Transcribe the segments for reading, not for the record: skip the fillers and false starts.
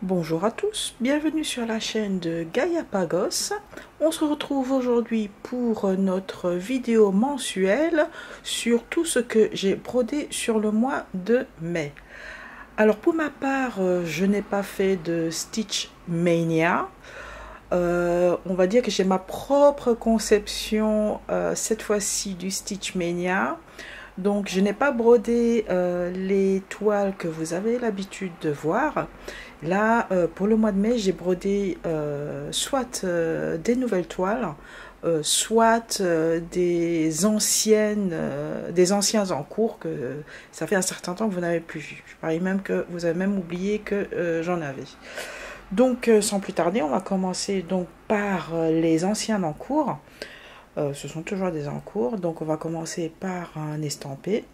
Bonjour à tous, bienvenue sur la chaîne de Gaia Pagos. On se retrouve aujourd'hui pour notre vidéo mensuelle sur tout ce que j'ai brodé sur le mois de mai. Alors pour ma part, je n'ai pas fait de Stitch Mania. On va dire que j'ai ma propre conception cette fois-ci du Stitch Mania. Donc je n'ai pas brodé les toiles que vous avez l'habitude de voir. Là, pour le mois de mai, j'ai brodé soit des nouvelles toiles, soit des anciens en cours que ça fait un certain temps que vous n'avez plus vu. Je parie même que vous avez même oublié que j'en avais. Donc, sans plus tarder, on va commencer donc par les anciens en cours. Ce sont toujours des en cours, donc on va commencer par un estampé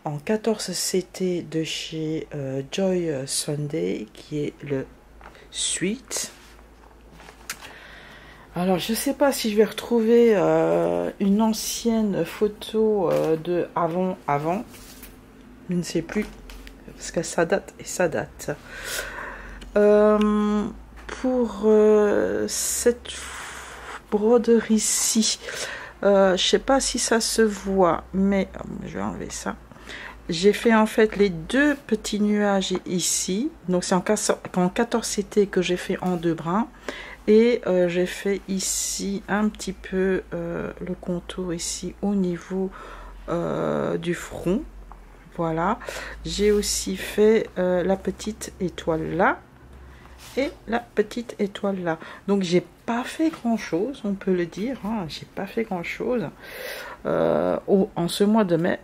en 14 CT de chez Joy Sunday, qui est le Suite. Alors je sais pas si je vais retrouver une ancienne photo de avant, je ne sais plus, parce que ça date et ça date. Pour cette broderie-ci, je sais pas si ça se voit, mais je vais enlever ça. J'ai fait en fait les deux petits nuages ici, donc c'est en 14 CT que j'ai fait en deux brins, et j'ai fait ici un petit peu le contour ici au niveau du front. Voilà, j'ai aussi fait la petite étoile là et la petite étoile là. Donc j'ai pas fait grand chose, on peut le dire, hein, j'ai pas fait grand chose en ce mois de mai.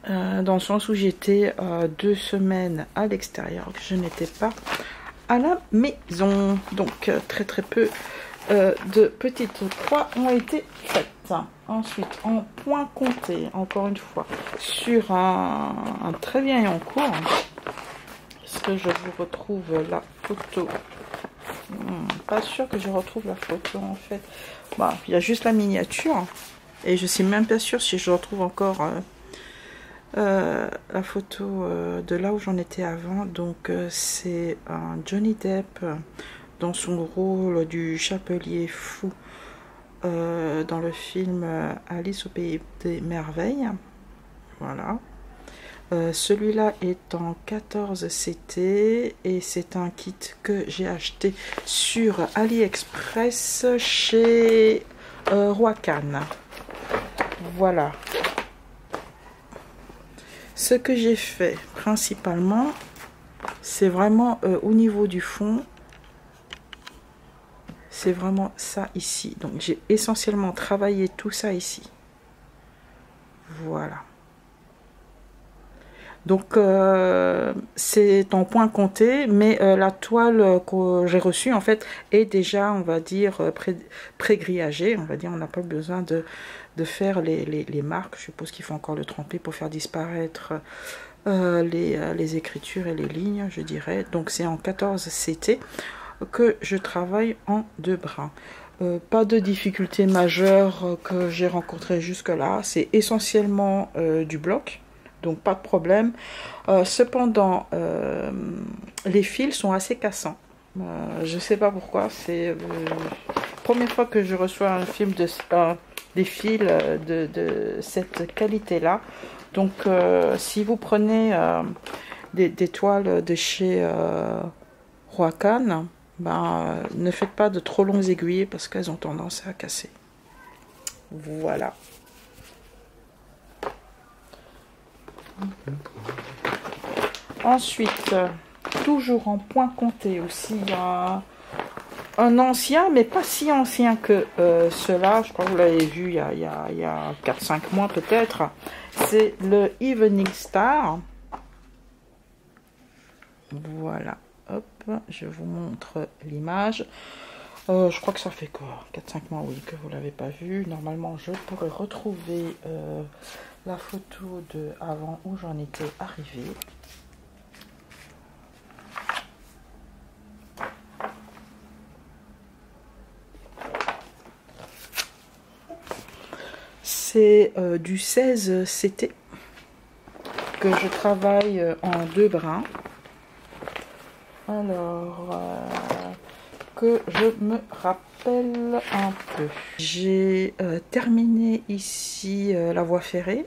Dans le sens où j'étais 2 semaines à l'extérieur, que je n'étais pas à la maison. Donc très peu de petites croix ont été faites. Ensuite, en point compté, encore une fois, sur un très bien en cours. Est-ce que je vous retrouve la photo? Pas sûr que je retrouve la photo en fait. Bah, il y a juste la miniature. Et je suis même pas sûre si je retrouve encore... la photo de là où j'en étais avant. Donc c'est un Johnny Depp dans son rôle du chapelier fou dans le film Alice au pays des merveilles. Voilà. Celui-là est en 14 CT et c'est un kit que j'ai acheté sur AliExpress chez Roacan. Voilà. Ce que j'ai fait principalement, c'est vraiment au niveau du fond, c'est vraiment ça ici. Donc j'ai essentiellement travaillé tout ça ici. Voilà. Donc c'est en point compté, mais la toile que j'ai reçue en fait est déjà, on va dire, pré-grillagée. On va dire, on n'a pas besoin de faire les marques. Je suppose qu'il faut encore le tremper pour faire disparaître les écritures et les lignes, je dirais. Donc c'est en 14 CT que je travaille en deux brins. Pas de difficultés majeures que j'ai rencontrées jusque là. C'est essentiellement du bloc, donc pas de problème. Cependant, les fils sont assez cassants. Je sais pas pourquoi. C'est la première fois que je reçois un film des fils de cette qualité-là. Donc, si vous prenez des toiles de chez Roacan, ben, ne faites pas de trop longues aiguilles parce qu'elles ont tendance à casser. Voilà. Ensuite, toujours en point compté aussi, un ancien, mais pas si ancien que cela. Je crois que vous l'avez vu il y a 4-5 mois peut-être. C'est le Evening Star. Voilà. Hop, je vous montre l'image. Je crois que ça fait quoi? 4-5 mois, oui, que vous ne l'avez pas vu. Normalement, je pourrais retrouver la photo de avant où j'en étais arrivée. C'est du 16 CT que je travaille en deux brins. Alors, que je me rappelle un peu. J'ai terminé ici la voie ferrée.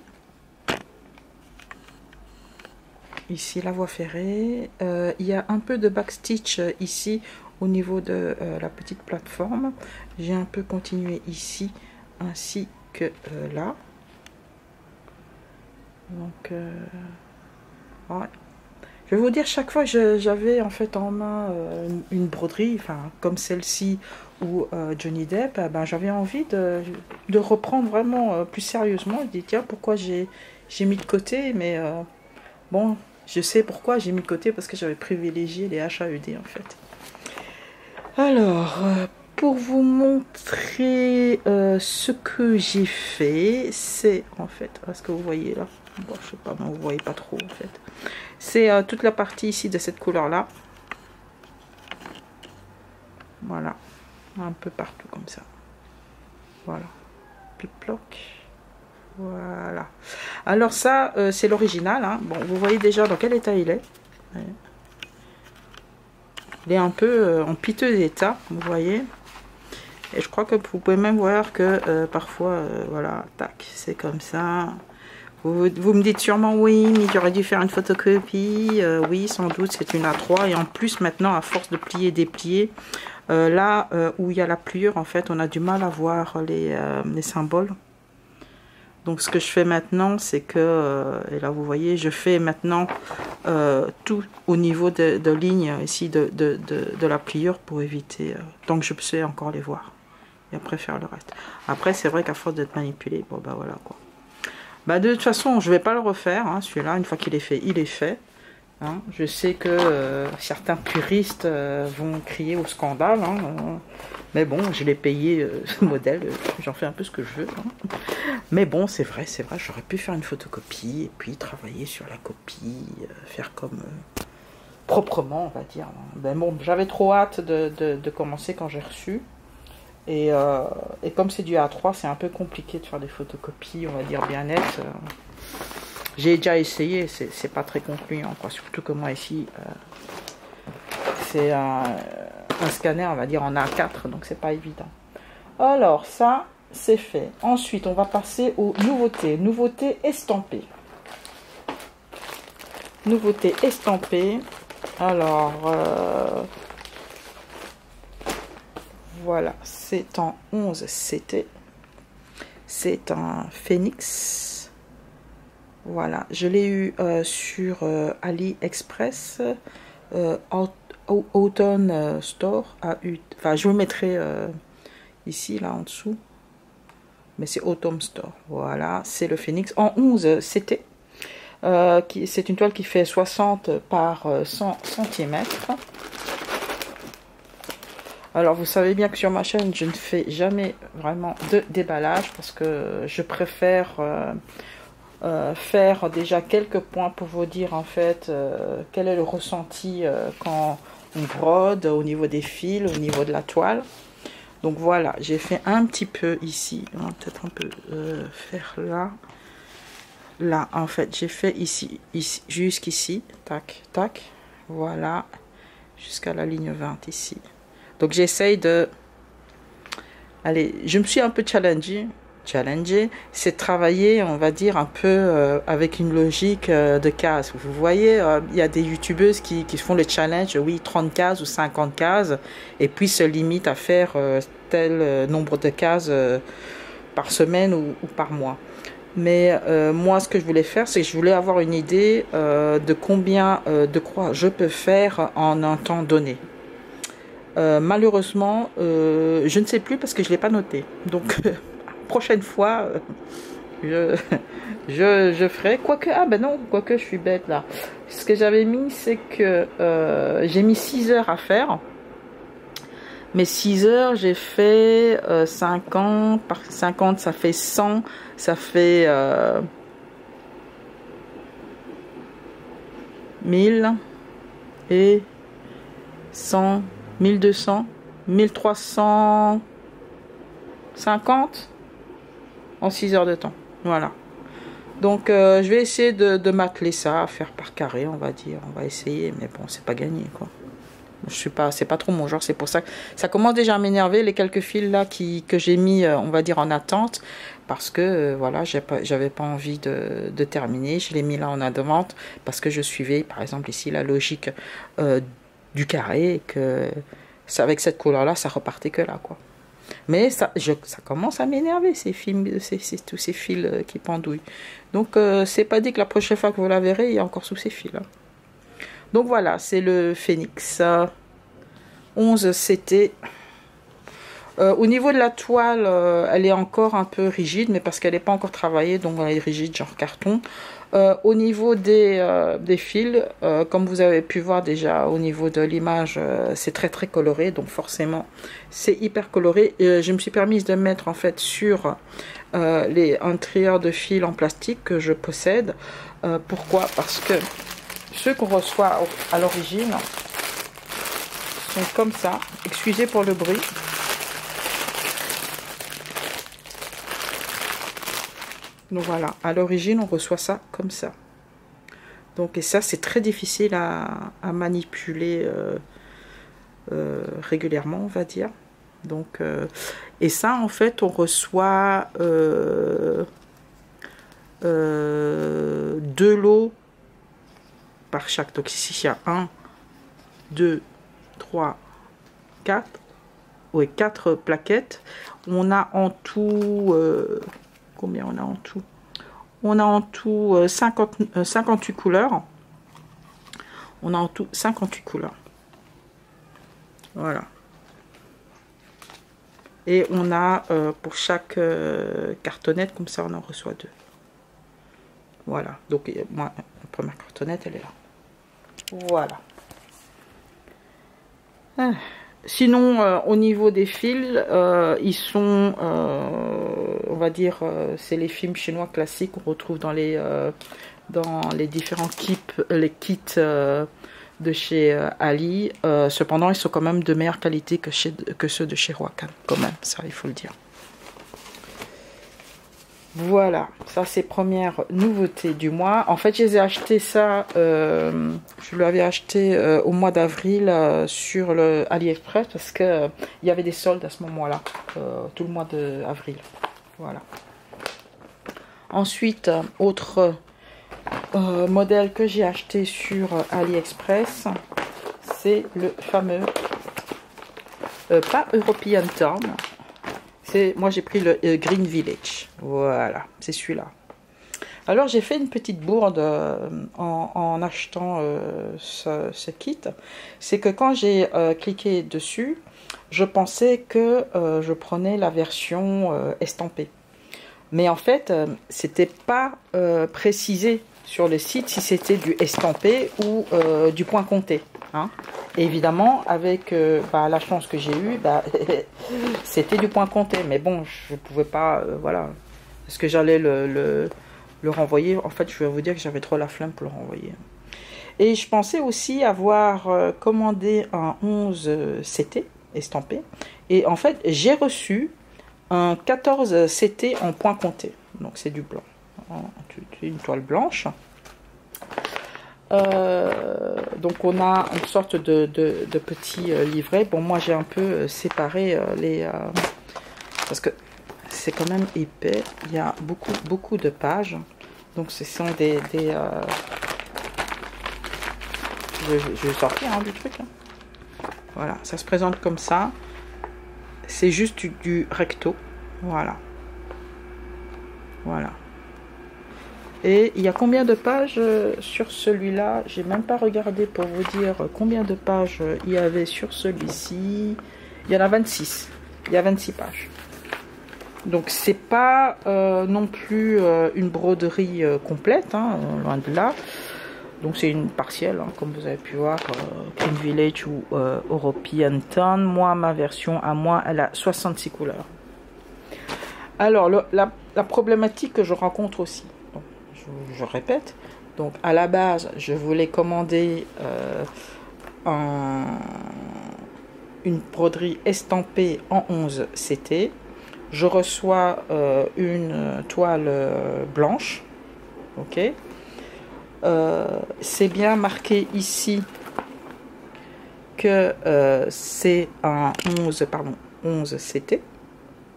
Ici, la voie ferrée. Il y a un peu de backstitch ici au niveau de la petite plateforme. J'ai un peu continué ici ainsi que là. Donc, ouais. Je vais vous dire, chaque fois que j'avais en fait en main une broderie, enfin comme celle-ci ou Johnny Depp, ben, j'avais envie de reprendre vraiment plus sérieusement. Je dis tiens, pourquoi j'ai mis de côté, mais bon, je sais pourquoi j'ai mis de côté, parce que j'avais privilégié les HAED en fait. Alors, pour vous montrer ce que j'ai fait, c'est en fait, est-ce que vous voyez là? Bon, je sais pas, non, vous voyez pas trop en fait. C'est toute la partie ici de cette couleur là. Voilà, un peu partout comme ça. Voilà, piploc. Voilà. Alors ça, c'est l'original. Hein. Bon, vous voyez déjà dans quel état il est. Ouais. Il est un peu en piteux état, vous voyez. Et je crois que vous pouvez même voir que parfois, voilà, tac, c'est comme ça. Vous me dites sûrement oui, mais j'aurais dû faire une photocopie. Oui, sans doute, c'est une A3. Et en plus, maintenant, à force de plier et déplier, là où il y a la pliure, en fait, on a du mal à voir les symboles. Donc, ce que je fais maintenant, c'est que, et là, vous voyez, je fais maintenant tout au niveau de ligne ici de la pliure pour éviter, tant que je sais encore les voir. Et après, faire le reste. Après, c'est vrai qu'à force d'être manipulé, bon, bah voilà, quoi. Bah, de toute façon, je vais pas le refaire, hein, celui-là, une fois qu'il est fait, il est fait. Hein. Je sais que certains puristes vont crier au scandale, hein, mais bon, je l'ai payé ce modèle, j'en fais un peu ce que je veux. Hein. Mais bon, c'est vrai, j'aurais pu faire une photocopie et puis travailler sur la copie, faire comme proprement, on va dire. Ben bon, j'avais trop hâte de commencer quand j'ai reçu. Et comme c'est du A3, c'est un peu compliqué de faire des photocopies, on va dire bien nettes. J'ai déjà essayé, c'est pas très concluant, quoi. Surtout que moi ici, c'est un scanner, on va dire en A4, donc c'est pas évident. Alors ça, c'est fait. Ensuite, on va passer aux nouveautés. Nouveautés estampées. Nouveautés estampées. Alors, voilà, c'est en 11 CT. C'est un phénix. Voilà, je l'ai eu sur AliExpress, Autumn Store. Enfin, je vous mettrai ici, là en dessous. Mais c'est Autumn Store. Voilà, c'est le phénix en 11 CT. C'est une toile qui fait 60 par 100 cm. Alors, vous savez bien que sur ma chaîne, je ne fais jamais vraiment de déballage parce que je préfère faire déjà quelques points pour vous dire en fait quel est le ressenti quand on brode au niveau des fils, au niveau de la toile. Donc voilà, j'ai fait un petit peu ici. On va peut-être un peu faire là. Là, en fait, j'ai fait ici jusqu'ici. Tac, tac. Voilà. Jusqu'à la ligne 20 ici. Donc j'essaye de... Allez, je me suis un peu challengée, c'est travailler, on va dire, un peu avec une logique de cases. Vous voyez, il y a des youtubeuses qui font le challenge, oui, 30 cases ou 50 cases, et puis se limitent à faire tel nombre de cases par semaine ou par mois. Mais moi, ce que je voulais faire, c'est que je voulais avoir une idée de combien de croix je peux faire en un temps donné. Malheureusement, je ne sais plus parce que je ne l'ai pas noté. Donc, prochaine fois, je ferai. Quoique, ah ben non, quoique je suis bête là. Ce que j'avais mis, c'est que j'ai mis 6 heures à faire. Mais 6 heures, j'ai fait 50. Par 50, ça fait 100. Ça fait 1000 et 100. 1200, 1350 en 6 heures de temps. Voilà. Donc, je vais essayer de m'atteler ça, à faire par carré, on va dire. On va essayer, mais bon, c'est pas gagné, quoi. Je suis pas, c'est pas trop mon genre. C'est pour ça que ça commence déjà à m'énerver, les quelques fils là que j'ai mis, on va dire, en attente. Parce que, voilà, j'avais pas envie de terminer. Je l'ai mis là en attente parce que je suivais, par exemple, ici, la logique du carré. Et que avec cette couleur-là, ça repartait que là, quoi. Mais ça commence à m'énerver, ces fils, tous ces fils qui pendouillent. Donc, c'est pas dit que la prochaine fois que vous la verrez, il y a encore sous ces fils là. Donc voilà, c'est le Phoenix 11 CT. Au niveau de la toile, elle est encore un peu rigide, mais parce qu'elle n'est pas encore travaillée, donc elle est rigide, genre carton. Au niveau des fils, comme vous avez pu voir déjà au niveau de l'image, c'est très très coloré, donc forcément c'est hyper coloré. Je me suis permise de mettre en fait sur un trieur de fils en plastique que je possède. Pourquoi? Parce que ceux qu'on reçoit à l'origine sont comme ça. Excusez pour le bruit. Donc voilà, à l'origine on reçoit ça comme ça. Donc et ça c'est très difficile à manipuler régulièrement, on va dire. Donc et ça en fait on reçoit 2 lots par chaque. Donc ici il y a 1, 2, 3, 4. Oui, 4 plaquettes. On a en tout combien on a en tout? On a en tout 58 couleurs. On a en tout 58 couleurs. Voilà. Et on a pour chaque cartonnette, comme ça on en reçoit 2. Voilà. Donc moi, la première cartonnette, elle est là. Voilà. Sinon, au niveau des fils, ils sont, on va dire, c'est les films chinois classiques qu'on retrouve dans les différents kits, de chez Ali. Cependant, ils sont quand même de meilleure qualité que ceux de chez Roakan, quand même, ça il faut le dire. Voilà, ça c'est première nouveauté du mois. En fait, je les ai acheté ça, je l'avais acheté au mois d'avril sur le AliExpress parce que il y avait des soldes à ce moment-là, tout le mois d'avril. Voilà. Ensuite, autre modèle que j'ai acheté sur AliExpress, c'est le fameux, pas European Town. Moi j'ai pris le Green Village, voilà, c'est celui-là. Alors j'ai fait une petite bourde en achetant ce kit. C'est que quand j'ai cliqué dessus, je pensais que je prenais la version estampée. Mais en fait, c'était pas précisé sur le site si c'était du estampé ou du point compté. Hein. Et évidemment, avec la chance que j'ai eue, c'était du point compté. Mais bon, je ne pouvais pas, voilà. Est-ce que j'allais le renvoyer? En fait, je vais vous dire que j'avais trop la flemme pour le renvoyer. Et je pensais aussi avoir commandé un 11 CT estampé. Et en fait, j'ai reçu un 14 CT en point compté. Donc, c'est du blanc. Une toile blanche. Donc on a une sorte de petit livret. Bon, moi j'ai un peu séparé parce que c'est quand même épais. Il y a beaucoup de pages. Donc ce sont des je vais sortir du truc. Hein. Voilà, ça se présente comme ça. C'est juste du recto. Voilà. Voilà. Et il y a combien de pages sur celui-là? J'ai même pas regardé pour vous dire combien de pages il y avait sur celui-ci. Il y en a 26. Il y a 26 pages. Donc c'est pas non plus une broderie complète, hein, loin de là. Donc c'est une partielle, hein, comme vous avez pu voir, Green Village ou European Town. Moi, ma version à moi, elle a 66 couleurs. Alors la problématique que je rencontre aussi. Je répète, donc à la base je voulais commander une broderie estampée en 11 CT. Je reçois une toile blanche, ok. C'est bien marqué ici que c'est un 11, pardon, 11 CT.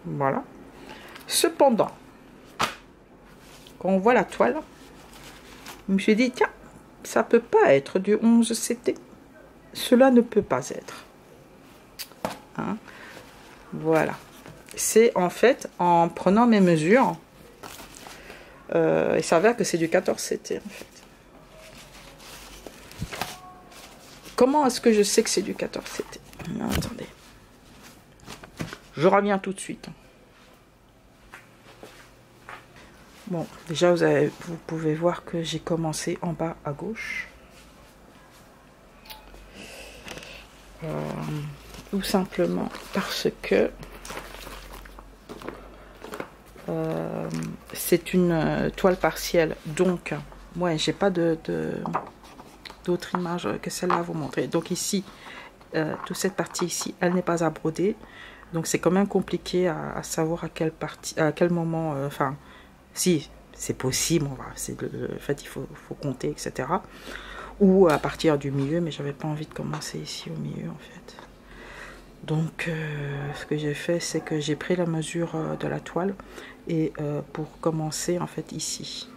Voilà. Cependant, quand on voit la toile, je me suis dit, tiens, ça peut pas être du 11 CT. Cela ne peut pas être. Hein? Voilà. C'est en fait, en prenant mes mesures, il s'avère que c'est du 14 CT en fait. Comment est-ce que je sais que c'est du 14 CT? Non, attendez. Je reviens tout de suite. Bon, déjà vous pouvez voir que j'ai commencé en bas à gauche. Tout simplement parce que c'est une toile partielle. Donc, ouais, j'ai pas d'autre image que celle-là à vous montrer. Donc ici, toute cette partie ici, elle n'est pas à broder. Donc c'est quand même compliqué à savoir à quel moment, enfin, si c'est possible, en fait il faut compter, etc. Ou à partir du milieu, mais j'avais pas envie de commencer ici au milieu en fait. Donc ce que j'ai fait, c'est que j'ai pris la mesure de la toile et pour commencer en fait ici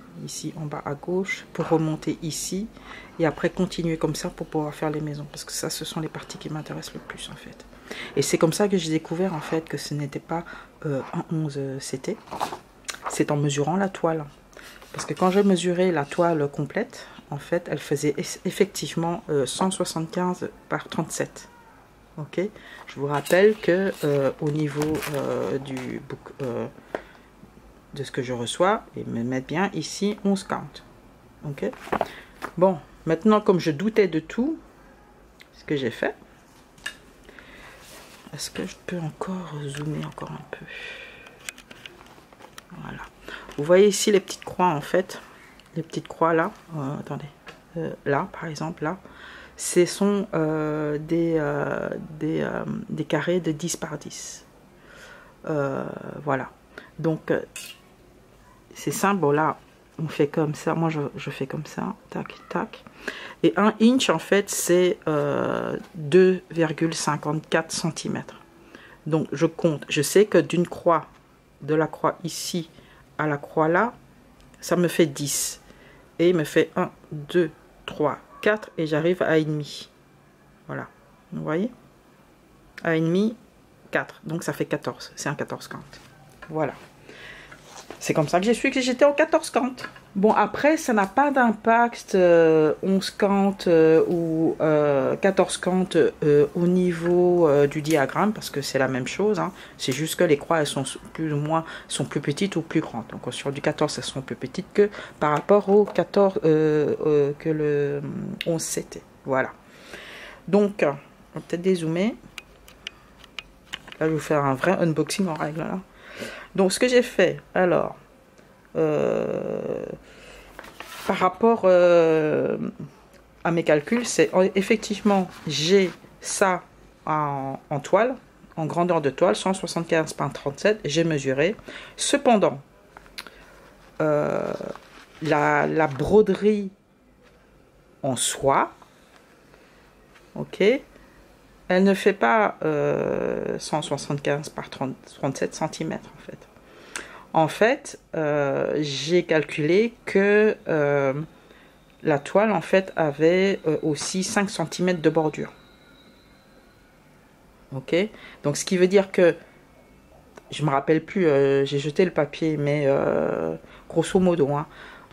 en bas à gauche, pour remonter ici et après continuer comme ça pour pouvoir faire les maisons, parce que ça, ce sont les parties qui m'intéressent le plus en fait. Et c'est comme ça que j'ai découvert en fait que ce n'était pas un 11 CT, c'est en mesurant la toile, parce que quand j'ai mesuré la toile complète, en fait elle faisait effectivement 175 par 37. Ok, je vous rappelle que au niveau de ce que je reçois, et me mettre bien ici 11 count. Ok, bon, maintenant comme je doutais de tout, ce que j'ai fait, est-ce que je peux encore zoomer encore un peu? Voilà, vous voyez ici les petites croix en fait, les petites croix là, attendez, là par exemple là, ce sont des carrés de 10 par 10. Voilà, donc ces symboles là on fait comme ça, moi je fais comme ça, tac tac, et un inch en fait c'est 2,54 cm. Donc je compte, je sais que d'une croix, de la croix ici à la croix là, ça me fait 10, et il me fait 1, 2, 3, 4, et j'arrive à 1,5. Voilà, vous voyez, à 1,5, 4, donc ça fait 14, c'est un 14 count. Voilà, c'est comme ça que j'ai su que j'étais en 14 count. Bon, après ça n'a pas d'impact 11 count ou 14 count au niveau du diagramme, parce que c'est la même chose, hein. C'est juste que les croix elles sont plus ou moins plus petites ou plus grandes. Donc sur du 14 elles sont plus petites que par rapport au 14 que le 11 CT. Voilà, donc on va peut-être dézoomer. Là je vais vous faire un vrai unboxing en règle là. Donc ce que j'ai fait, alors par rapport à mes calculs, c'est effectivement j'ai ça en toile, en grandeur de toile, 175 par 37, j'ai mesuré. Cependant, la broderie en soie, ok, elle ne fait pas 175 par 37 cm en fait. En fait, j'ai calculé que la toile en fait avait aussi 5 cm de bordure. Ok, donc ce qui veut dire que je me rappelle plus, j'ai jeté le papier, mais grosso modo, hein,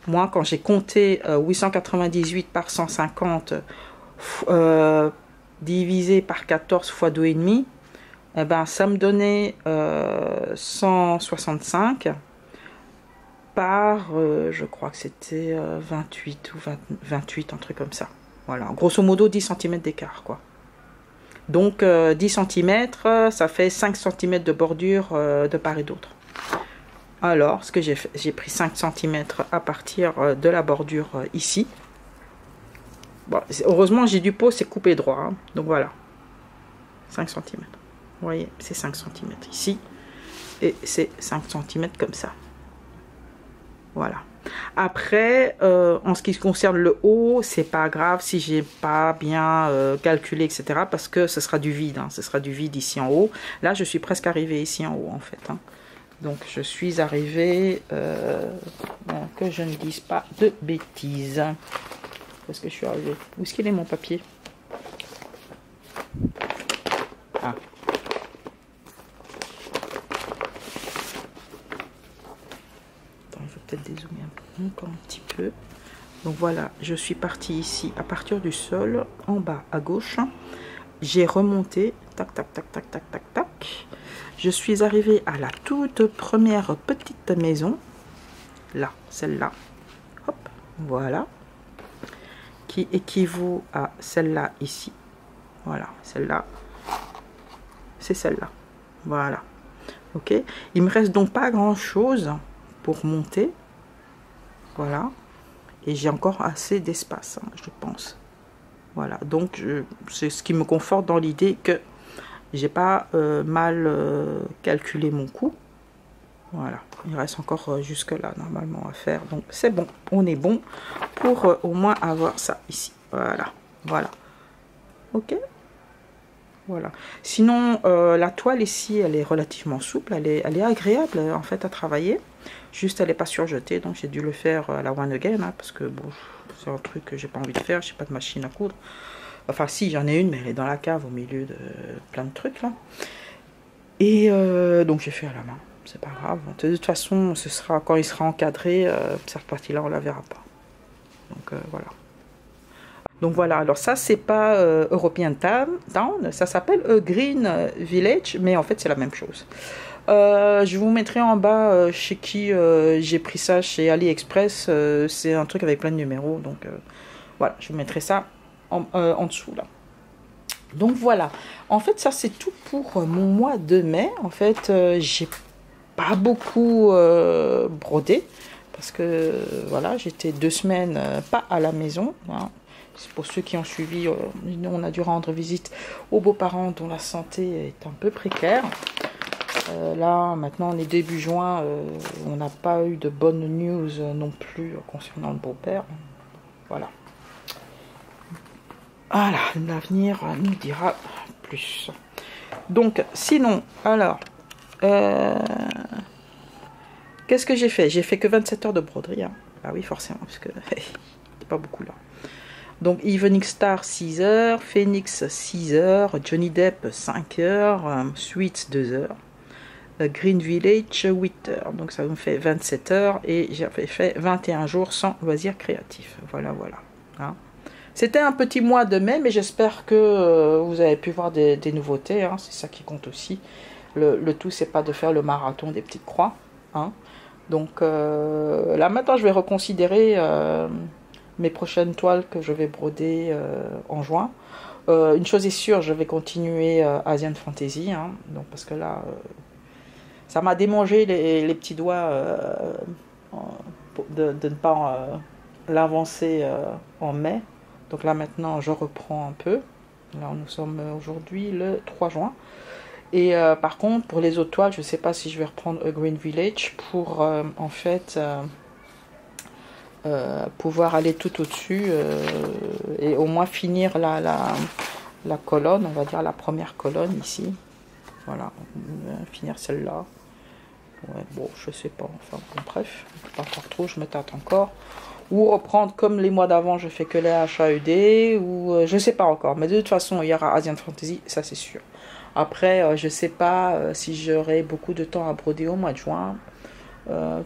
moi quand j'ai compté 898 par 150 divisé par 14 fois 2,5, eh ben, ça me donnait 165 par, je crois que c'était 28 ou 28, un truc comme ça. Voilà, grosso modo 10 cm d'écart, quoi. Donc 10 cm, ça fait 5 cm de bordure de part et d'autre. Alors, ce que j'ai fait, j'ai pris 5 cm à partir de la bordure ici. Bon, heureusement, j'ai du pot, c'est coupé droit. Hein. Donc voilà, 5 cm. Vous voyez, c'est 5 cm ici. Et c'est 5 cm comme ça. Voilà. Après, en ce qui concerne le haut, c'est pas grave si j'ai pas bien calculé, etc. Parce que ce sera du vide, hein, ce sera du vide ici en haut. Là, je suis presque arrivée ici en haut, en fait. Hein. Donc, je suis arrivée, bon, que je ne dise pas de bêtises. Où est-ce que je suis arrivée? Où est-ce qu'il est mon papier? Ah. Attends, je vais peut-être dézoomer encore un petit peu. Donc voilà, je suis partie ici à partir du sol, en bas à gauche. J'ai remonté, tac, tac, tac, tac, tac, tac, tac. Je suis arrivée à la toute première petite maison. Là, celle-là. Hop, voilà. Qui équivaut à celle-là ici. Voilà, celle-là. C'est celle-là. Voilà. Ok. Il me reste donc pas grand-chose pour monter. Voilà. Et j'ai encore assez d'espace, hein, je pense. Voilà. Donc, c'est ce qui me conforte dans l'idée que j'ai pas mal calculé mon coût. Voilà. Il reste encore jusque là, normalement, à faire. Donc, c'est bon. On est bon pour au moins avoir ça ici. Voilà. Voilà. Ok. Voilà. Sinon, la toile ici, elle est relativement souple. Elle est agréable, en fait, à travailler. Juste, elle n'est pas surjetée. Donc, j'ai dû le faire à la one again. Hein, parce que, bon, c'est un truc que j'ai pas envie de faire. J'ai pas de machine à coudre. Enfin, si, j'en ai une, mais elle est dans la cave au milieu de plein de trucs, là. Et donc, j'ai fait à la main. C'est pas grave. De toute façon, ce sera quand il sera encadré, cette partie-là, on la verra pas. Donc, voilà. Donc voilà, alors ça c'est pas European Town, ça s'appelle Green Village, mais en fait c'est la même chose. Je vous mettrai en bas chez qui j'ai pris ça, chez AliExpress, c'est un truc avec plein de numéros, donc voilà, je vous mettrai ça en dessous là. Donc voilà, en fait ça c'est tout pour mon mois de mai. En fait j'ai pas beaucoup brodé, parce que voilà, j'étais 2 semaines pas à la maison, hein. Pour ceux qui ont suivi, on a dû rendre visite aux beaux-parents dont la santé est un peu précaire. Là, maintenant, on est début juin, on n'a pas eu de bonnes news non plus concernant le beau-père. Voilà. Voilà, l'avenir nous dira plus. Donc, sinon, alors, qu'est-ce que j'ai fait? J'ai fait que 27 heures de broderie. Hein. Ah oui, forcément, parce que c'est pas beaucoup là. Donc Evening Star 6 heures, Phoenix 6 heures, Johnny Depp 5 heures, Sweets 2 heures, Green Village 8 heures. Donc ça me fait 27 heures et j'ai fait 21 jours sans loisirs créatifs. Voilà, voilà. Hein. C'était un petit mois de mai, mais j'espère que vous avez pu voir des nouveautés. Hein. C'est ça qui compte aussi. Le tout, c'est pas de faire le marathon des petites croix. Hein. Donc là maintenant, je vais reconsidérer... mes prochaines toiles que je vais broder en juin. Une chose est sûre, je vais continuer Asian Fantasy, hein, donc parce que là, ça m'a démangé les petits doigts de ne pas l'avancer en mai. Donc là maintenant, je reprends un peu. Là, nous sommes aujourd'hui le 3 juin. Et par contre, pour les autres toiles, je ne sais pas si je vais reprendre A Green Village pour en fait... pouvoir aller tout au-dessus et au moins finir la colonne, on va dire la première colonne ici. Voilà, finir celle-là. Ouais, bon, je sais pas, enfin bon, bref, pas encore trop, je me tâte encore. Ou reprendre comme les mois d'avant, je fais que les HAED, ou je sais pas encore, mais de toute façon, il y aura Asian Fantasy, ça c'est sûr. Après, je sais pas si j'aurai beaucoup de temps à broder au mois de juin.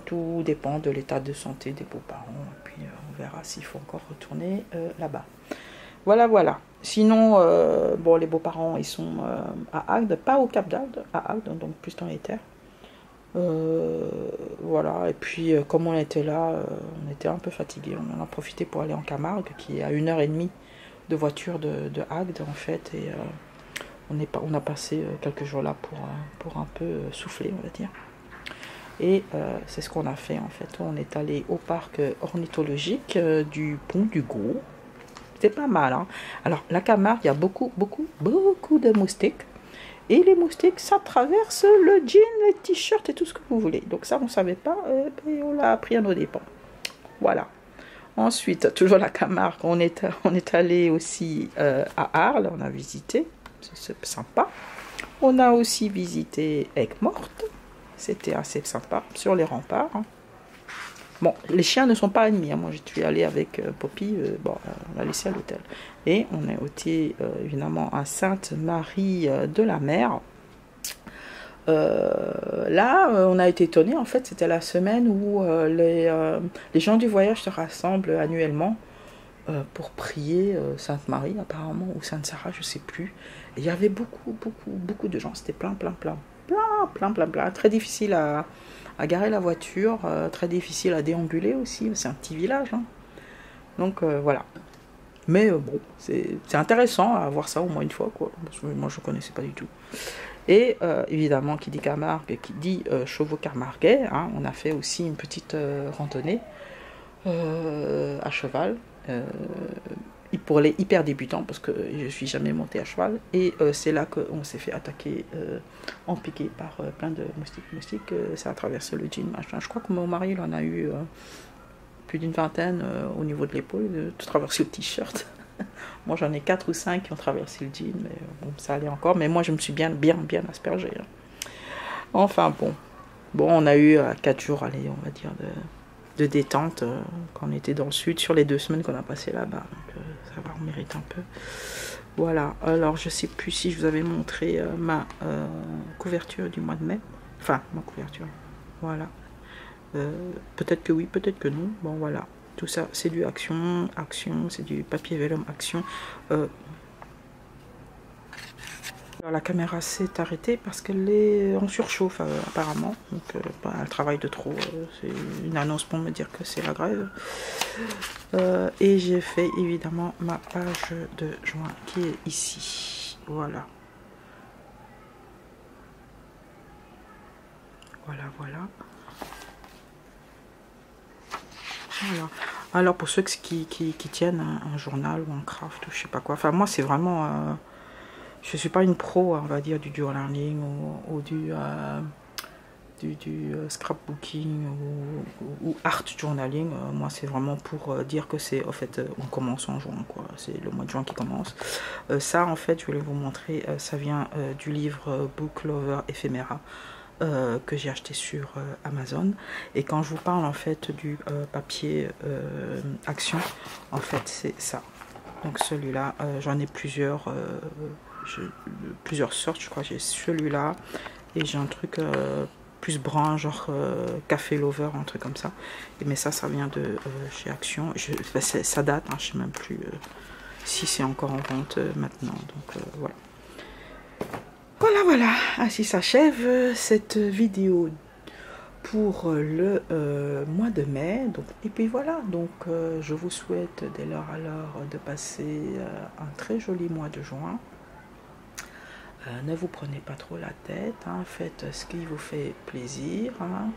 Tout dépend de l'état de santé des beaux-parents. Et puis on verra s'il faut encore retourner là-bas. Voilà, voilà. Sinon, bon, les beaux-parents, ils sont à Agde, pas au Cap d'Agde, à Agde, donc plus dans les terres. Voilà, et puis comme on était là, on était un peu fatigués. On en a profité pour aller en Camargue, qui est à 1h30 de voiture de Agde, en fait. Et on a passé quelques jours là pour un peu souffler, on va dire. Et c'est ce qu'on a fait en fait. On est allé au parc ornithologique du Pont du Gros. C'est pas mal. Hein. Alors la Camargue, il y a beaucoup de moustiques. Et les moustiques, ça traverse le jean, les t-shirts et tout ce que vous voulez. Donc ça, on ne savait pas. Et on l'a appris à nos dépens. Voilà. Ensuite, toujours la Camargue, on est allé aussi à Arles, on a visité, c'est sympa. On a aussi visité Aigues-Mortes, c'était assez sympa, sur les remparts. Hein. Bon, les chiens ne sont pas admis, hein. Moi je suis allée avec Poppy, bon, on l'a laissé à l'hôtel. Et on est été évidemment à Sainte-Marie de la Mer. Là, on a été étonnés, en fait, c'était la semaine où les gens du voyage se rassemblent annuellement pour prier Sainte-Marie, apparemment, ou Sainte-Sarah, je sais plus. Et il y avait beaucoup de gens, c'était plein. Très difficile à garer la voiture, très difficile à déambuler aussi, c'est un petit village. Hein. Donc voilà. Mais bon, c'est intéressant à voir ça au moins une fois, quoi. Parce que moi, je ne connaissais pas du tout. Et évidemment, qui dit Camargue, qui dit chevaux camarguais, hein, on a fait aussi une petite randonnée à cheval pour les hyper débutants, parce que je ne suis jamais montée à cheval. Et c'est là qu'on s'est fait attaquer en piqué par plein de moustiques. Ça a traversé le jean, machin. Je crois que mon mari il en a eu plus d'une vingtaine au niveau de l'épaule, de traverser le t-shirt. Moi j'en ai 4 ou 5 qui ont traversé le jean, mais bon, ça allait encore. Mais moi je me suis bien aspergée. Hein. Enfin bon, on a eu 4 jours, allez, on va dire, de détente quand on était dans le sud, sur les 2 semaines qu'on a passé là-bas. Donc ça va, on mérite un peu. Voilà, alors je sais plus si je vous avais montré ma couverture du mois de mai. Enfin, ma couverture, voilà. Peut-être que oui, peut-être que non. Bon, voilà. Tout ça, c'est du Action, c'est du papier vélum Action. Alors, la caméra s'est arrêtée parce qu'elle est en surchauffe apparemment. Donc, elle travaille de trop. C'est une annonce pour me dire que c'est la grève. Et j'ai fait évidemment ma page de juin qui est ici. Voilà. Voilà. Alors pour ceux qui tiennent un journal ou un craft ou je sais pas quoi, enfin moi c'est vraiment, je suis pas une pro on va dire du journaling ou du scrapbooking ou art journaling. Moi c'est vraiment pour dire que c'est en fait on commence en juin quoi, c'est le mois de juin qui commence. Ça en fait je voulais vous montrer, ça vient du livre Book Lover Ephemera. Que j'ai acheté sur Amazon. Et quand je vous parle en fait du papier Action, en fait c'est ça. Donc celui-là, j'en ai plusieurs sortes, je crois. J'ai celui-là et j'ai un truc plus brun, genre Café Lover, un truc comme ça. Mais ça vient de chez Action. Ça date, hein, je sais même plus si c'est encore en vente maintenant. Donc voilà. Voilà, ainsi s'achève cette vidéo pour le mois de mai. Donc, et puis voilà, donc je vous souhaite dès lors alors de passer un très joli mois de juin. Ne vous prenez pas trop la tête, hein, faites ce qui vous fait plaisir, hein,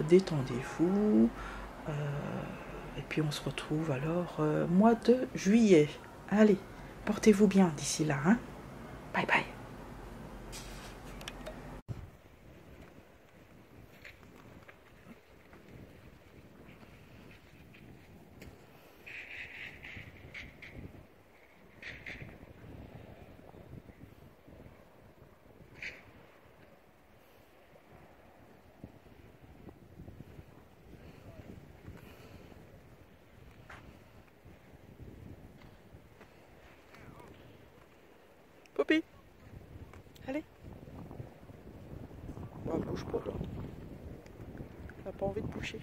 détendez-vous. Et puis on se retrouve alors mois de juillet. Allez, portez-vous bien d'ici là. Hein. Bye bye. Poppy, allez. Oh, bouge pas là. Elle n'a pas envie de bouger.